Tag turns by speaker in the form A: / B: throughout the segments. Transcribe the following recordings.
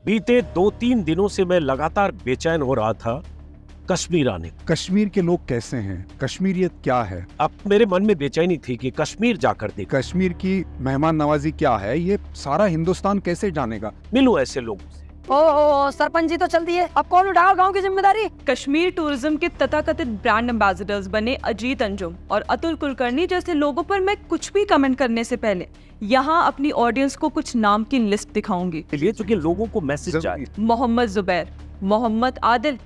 A: बीते 2-3 दिनों से मैं लगातार बेचैन हो रहा था कश्मीर आने।
B: कश्मीर के लोग कैसे हैं? कश्मीरियत क्या है?
A: अब मेरे मन में बेचैनी थी कि कश्मीर जाकर देखूं,
B: कश्मीर की मेहमान नवाजी क्या है, ये सारा हिंदुस्तान कैसे जानेगा?
A: मिलूं ऐसे लोगों से।
C: ओ सरपंच जी तो चल दिए, अब कौन उठाओ गांव की जिम्मेदारी?
D: कश्मीर टूरिज्म के तथाकथित ब्रांड एम्बेसडर्स बने अजीत अंजुम और अतुल कुलकर्णी जैसे लोगों पर मैं कुछ भी कमेंट करने से पहले यहाँ अपनी ऑडियंस को कुछ नाम की लिस्ट दिखाऊंगी।
A: इसलिए चूंकि लोगों को मैसेज जाए।
D: मोहम्मद जुबैर, मोहम्मद आदिल,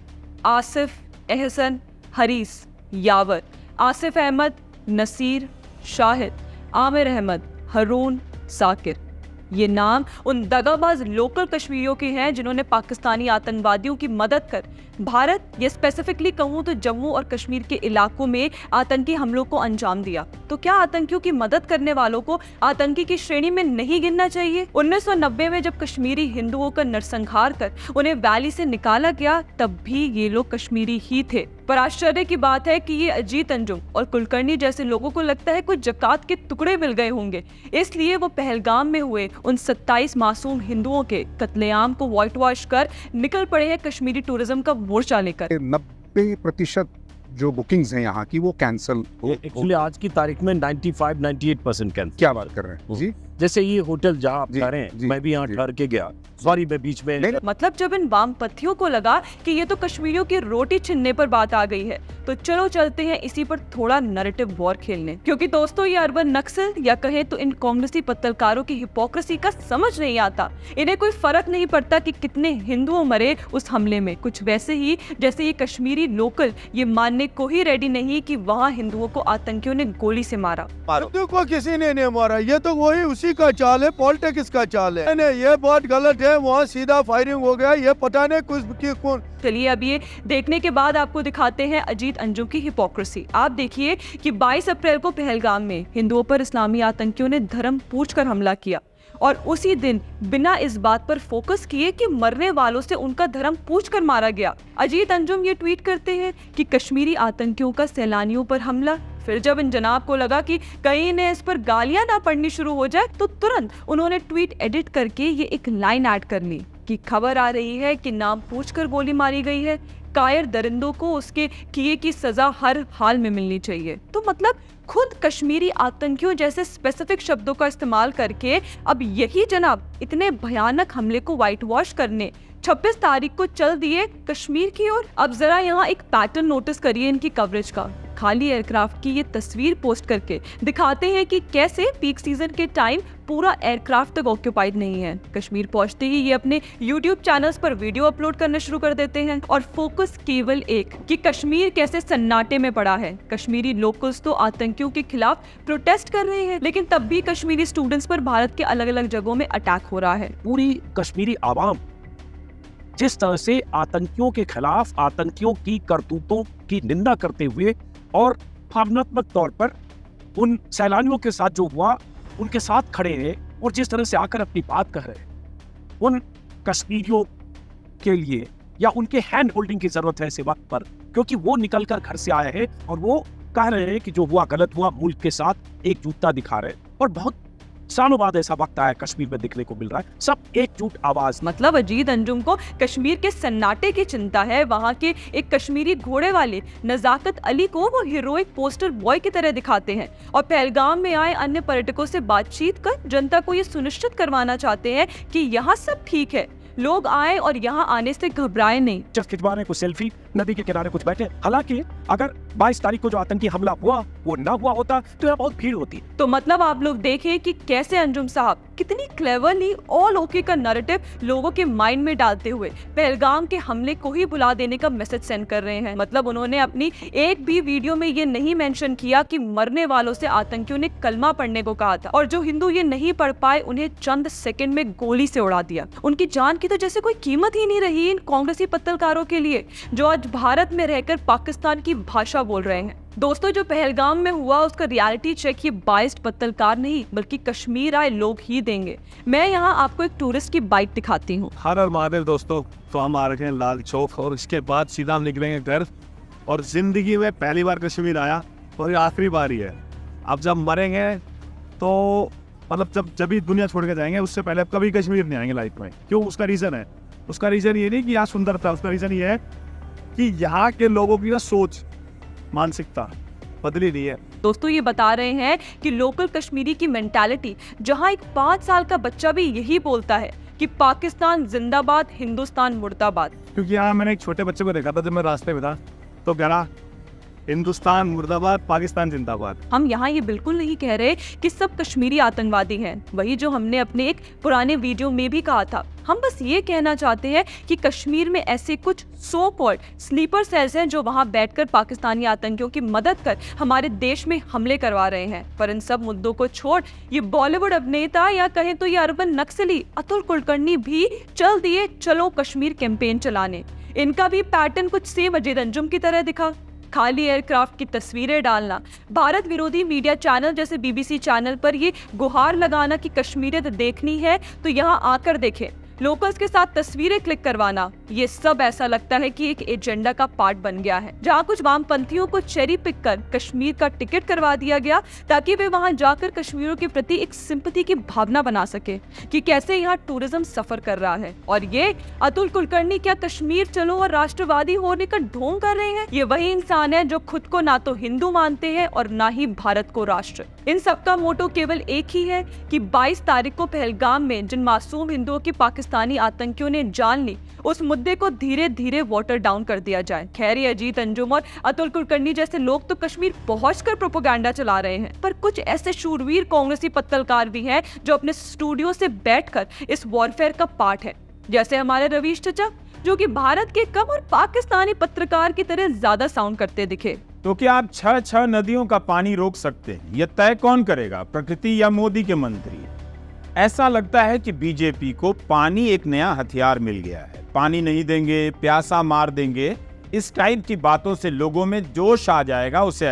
D: आसिफ, एहसन, हरीस, यावर, आसिफ अहमद, नसीर, शाहिद, आमिर अहमद, हरून, साकिर। ये नाम उन दगाबाज लोकल कश्मीरियों के हैं जिन्होंने पाकिस्तानी आतंकवादियों की मदद कर भारत या स्पेसिफिकली कहूँ तो जम्मू और कश्मीर के इलाकों में आतंकी हमलों को अंजाम दिया। तो क्या आतंकियों की मदद करने वालों को आतंकी की श्रेणी में नहीं गिनना चाहिए? 1990 में जब कश्मीरी हिंदुओं का नरसंहार कर उन्हें वैली से निकाला गया तब भी ये लोग कश्मीरी ही थे। पर आश्चर्य की बात है कि ये अजीत अंजुम और कुलकर्णी जैसे लोगों को लगता है कुछ ज़कात के टुकड़े मिल गए होंगे, इसलिए वो पहलगाम में हुए उन 27 मासूम हिंदुओं के कत्लेआम को व्हाइट वॉश कर निकल पड़े हैं कश्मीरी टूरिज्म का मोर्चा लेकर।
B: 90% जो बुकिंग्स हैं यहाँ की वो कैंसिल
A: एक्चुअली आज की तारीख में 95-98% कैंसिल।
B: क्या बात कर रहे हैं जी?
A: जैसे ये होटल जहाँ आप
B: जी,
A: जा रहे हैं,
B: जी,
A: मैं भी यहाँ
B: जी।
A: ठहर के गया। सॉरी मैं बीच में
D: मतलब जब इन वामपंथियों को लगा कि ये तो कश्मीरियों की रोटी छीनने पर बात आ गई है, तो चलो चलते हैं इसी पर थोड़ा नैरेटिव वॉर खेलने। क्योंकि दोस्तों ये अर्बन नक्सल या कहे तो इन कांग्रेसी पत्रकारों की हिपोक्रेसी का समझ नहीं आता। इन्हें कोई फर्क नहीं पड़ता कि कितने हिंदुओं मरे उस हमले में। कुछ वैसे ही जैसे ये कश्मीरी लोकल ये मानने को ही रेडी नहीं कि वहाँ हिंदुओं को आतंकियों ने गोली से मारा।
E: हिंदू को किसी ने नहीं मारा, ये तो वही उसी का चाल है, पॉलिटिक्स का चाल है। नहीं, ये बहुत गलत है। वहाँ सीधा फायरिंग हो गया, ये पता नहीं कुछ कौन।
D: चलिए अब ये देखने के बाद आपको दिखाते हैं अजीत अंजुम की हिपोक्रेसी। आप देखिए कि 22 अप्रैल को पहलगाम में हिंदुओं पर इस्लामी आतंकियों ने धर्म पूछकर हमला किया और उसी दिन बिना इस बात पर फोकस किए कि मरने वालों से उनका धर्म पूछकर मारा गया। अजीत अंजुम ये ट्वीट करते हैं कि कश्मीरी आतंकियों का सैलानियों पर हमला। फिर जब इन जनाब को लगा कि कहीं ने इस पर गालियां ना पड़नी शुरू हो जाए तो तुरंत उन्होंने ट्वीट एडिट करके ये एक लाइन ऐड कर ली कि खबर आ रही है कि नाम पूछकर गोली मारी गई है, कायर दरिंदों को उसके किए की सजा हर हाल में मिलनी चाहिए। तो मतलब खुद कश्मीरी आतंकियों जैसे स्पेसिफिक शब्दों का इस्तेमाल करके अब यही जनाब इतने भयानक हमले को व्हाइट वॉश करने 26 तारीख को चल दिए कश्मीर की ओर। अब जरा यहाँ एक पैटर्न नोटिस करिए इनकी कवरेज का। खाली एयरक्राफ्ट की ये तस्वीर पोस्ट करके दिखाते हैं कि कैसे पीक सीजन के टाइम पूरा एयरक्राफ्ट तक ऑक्यूपाइड नहीं है। कश्मीर पहुंचते ही ये अपने YouTube चैनल्स पर वीडियो अपलोड करना शुरू कर देते हैं और फोकस केवल एक कि कश्मीर कैसे सन्नाटे में पड़ा है। कश्मीरी लोकल्स तो आतंकियों के खिलाफ प्रोटेस्ट कर रहे हैं, लेकिन तब भी कश्मीरी स्टूडेंट्स पर भारत के अलग अलग जगहों में अटैक हो रहा है।
A: पूरी कश्मीरी आवाम जिस तरह से आतंकियों के खिलाफ आतंकियों की करतूतों की निंदा करते हुए और भावनात्मक तौर पर उन सैलानियों के साथ जो हुआ उनके साथ खड़े हैं और जिस तरह से आकर अपनी बात कह रहे हैं, उन कश्मीरियों के लिए या उनके हैंड होल्डिंग की जरूरत है ऐसे वक्त पर, क्योंकि वो निकल कर घर से आए हैं और वो कह रहे हैं कि जो हुआ गलत हुआ, मुल्क के साथ एकजुटता दिखा रहे हैं। और बहुत सालों बाद ऐसा वक्त आया कश्मीर में दिखने को मिल रहा है, सब एकजुट आवाज।
D: मतलब अजीत अंजुम को कश्मीर के सन्नाटे की चिंता है। वहाँ के एक कश्मीरी घोड़े वाले नजाकत अली को वो हीरोइक पोस्टर बॉय की तरह दिखाते हैं और पहलगाम में आए अन्य पर्यटकों से बातचीत कर जनता को ये सुनिश्चित करवाना चाहते हैं कि यहाँ सब ठीक है, लोग आए और यहाँ आने से घबराए नहीं।
A: जब खिंचवा रहे कुछ सेल्फी, नदी के किनारे कुछ बैठे। हालांकि अगर 22 तारीख को जो आतंकी हमला हुआ वो ना हुआ होता तो यहाँ बहुत भीड़ होती।
D: तो मतलब आप लोग देखें कि कैसे अंजुम साहब कितनी क्लेवरली ऑल ओके का नैरेटिव लोगों के माइंड में डालते हुए पहलगाम के हमले को ही भुला देने का मैसेज सेंड कर रहे हैं। मतलब उन्होंने अपनी एक भी वीडियो में ये नहीं मेंशन किया कि मरने वालों से आतंकियों ने कलमा पढ़ने को कहा था और जो हिंदू ये नहीं पढ़ पाए उन्हें चंद सेकंड में गोली से उड़ा दिया। उनकी जान की तो जैसे कोई कीमत ही नहीं रही इन कांग्रेसी पत्रकारों के लिए जो आज भारत में रहकर पाकिस्तान की भाषा बोल रहे हैं। दोस्तों जो पहलगाम में हुआ उसका रियलिटी चेक ये बाइस्ड पत्रकार नहीं बल्कि कश्मीर आए लोग ही देंगे। मैं यहाँ आपको एक टूरिस्ट की बाइट दिखाती हूँ।
F: हर हर महादेव दोस्तों, तो हम आ रखे हैं लाल चौक और इसके बाद सीधा हम निकलेंगे घर। और जिंदगी में पहली बार कश्मीर आया और ये आखिरी बार ही है। अब जब मरेंगे तो मतलब जब भी दुनिया छोड़ के जाएंगे उससे पहले अब कभी कश्मीर नहीं आएंगे लाइफ में। क्यों? उसका रीज़न है उसका रीजन ये नहीं कि यहाँ सुंदरता, उसका रीजन ये है कि यहाँ के लोगों की ना सोच, मानसिकता बदली नहीं है।
D: दोस्तों ये बता रहे हैं कि लोकल कश्मीरी की मेंटालिटी, जहां एक 5 साल का बच्चा भी यही बोलता है कि पाकिस्तान जिंदाबाद, हिंदुस्तान मुर्दाबाद।
F: क्योंकि यहाँ मैंने एक छोटे बच्चे को देखा था जब मैं रास्ते में था, तो कह रहा हिंदुस्तान मुर्दाबाद, पाकिस्तान जिंदाबाद।
D: हम यहाँ ये बिल्कुल नहीं कह रहे कि सब कश्मीरी आतंकवादी हैं, वही जो हमने अपने एक पुराने वीडियो में भी कहा था। हम बस ये कहना चाहते हैं कि कश्मीर में ऐसे कुछ सो कॉल्ड स्लीपर सेल्स हैं जो वहाँ बैठकर पाकिस्तानी आतंकियों की मदद कर हमारे देश में हमले करवा रहे हैं। पर इन सब मुद्दों को छोड़ ये बॉलीवुड अभिनेता या कहें तो ये अर्बन नक्सली अतुल कुलकर्णी भी चल दिए चलो कश्मीर कैंपेन चलाने। इनका भी पैटर्न कुछ सेम अजीत अंजुम की तरह दिखा। खाली एयरक्राफ्ट की तस्वीरें डालना, भारत विरोधी मीडिया चैनल जैसे बीबीसी चैनल पर ये गुहार लगाना कि कश्मीरियत देखनी है तो यहाँ आकर देखें, लोकल्स के साथ तस्वीरें क्लिक करवाना, ये सब ऐसा लगता है कि एक एजेंडा का पार्ट बन गया है, जहाँ कुछ वामपंथियों को चेरी पिक कर कश्मीर का टिकट करवा दिया गया ताकि वे वहां जाकर कश्मीरियों के प्रति एक सिंपैथी की भावना बना सके कि कैसे यहाँ टूरिज्म सफर कर रहा है। और ये अतुल कुलकर्णी क्या कश्मीर चलो और राष्ट्रवादी होने का ढोंग कर रहे हैं? ये वही इंसान है जो खुद को ना तो हिंदू मानते हैं और ना ही भारत को राष्ट्र। इन सबका मोटो केवल एक ही है कि 22 तारीख को पहलगाम में जिन मासूम हिंदुओं की पाकिस्तानी आतंकियों ने जान ली, उस मुद्दे को धीरे धीरे वाटर डाउन कर दिया जाए। खैर ये अजीत अंजुम और अतुल कुलकर्णी जैसे लोग तो कश्मीर पहुंचकर प्रोपेगेंडा चला रहे हैं, पर कुछ ऐसे शूरवीर कांग्रेसी पत्रकार भी हैं जो अपने स्टूडियो से बैठकर इस वॉरफेयर का पार्ट है, जैसे हमारे रवीश चचा, जो कि भारत के कम और पाकिस्तानी पत्रकार की तरह ज्यादा साउंड करते दिखे।
G: तो क्या आप 6 नदियों का पानी रोक सकते हैं? यह तय कौन करेगा, प्रकृति या मोदी के मंत्री? ऐसा लगता है कि बीजेपी को पानी एक नया हथियार मिल गया है। पानी नहीं देंगे, प्यासा मार देंगे, इस टाइप की बातों से लोगों में जोश आ जाएगा, उसे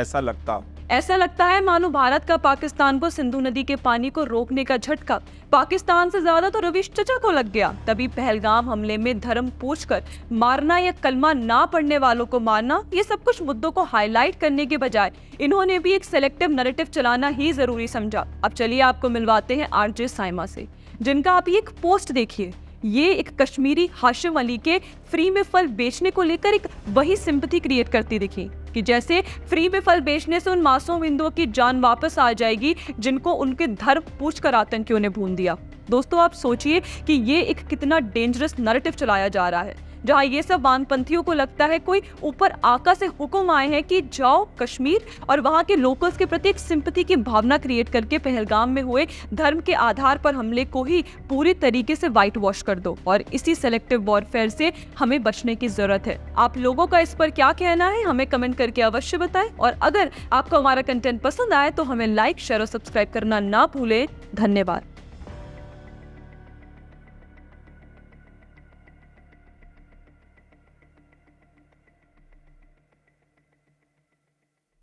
G: ऐसा लगता है
D: मानो भारत का पाकिस्तान को सिंधु नदी के पानी को रोकने का झटका पाकिस्तान से ज्यादा तो रवीश चचा को लग गया। तभी पहलगाम हमले में धर्म पूछकर मारना या कलमा ना पढ़ने वालों को मारना, ये सब कुछ मुद्दों को हाईलाइट करने के बजाय इन्होंने भी एक सेलेक्टिव नैरेटिव चलाना ही जरूरी समझा। अब चलिए आपको मिलवाते हैं आरजे साइमा से, जिनका आप एक पोस्ट देखिए। ये एक कश्मीरी हाशिम अली के फ्री में फल बेचने को लेकर एक वही सिंपैथी क्रिएट करती दिखी कि जैसे फ्री में फल बेचने से उन मासूम हिंदुओं की जान वापस आ जाएगी जिनको उनके धर्म पूछकर आतंकियों ने भून दिया। दोस्तों आप सोचिए कि ये एक कितना डेंजरस नैरेटिव चलाया जा रहा है, जहाँ ये सब वामपंथियों को लगता है कोई ऊपर आका से हुक्म आए हैं कि जाओ कश्मीर और वहाँ के लोकल्स के प्रति एक सिंपैथी की भावना क्रिएट करके पहलगाम में हुए धर्म के आधार पर हमले को ही पूरी तरीके से व्हाइट वॉश कर दो। और इसी सेलेक्टिव वॉरफेयर से हमें बचने की जरूरत है। आप लोगों का इस पर क्या कहना है हमें कमेंट करके अवश्य बताएं, और अगर आपको हमारा कंटेंट पसंद आए तो हमें लाइक, शेयर और सब्सक्राइब करना ना भूलें। धन्यवाद।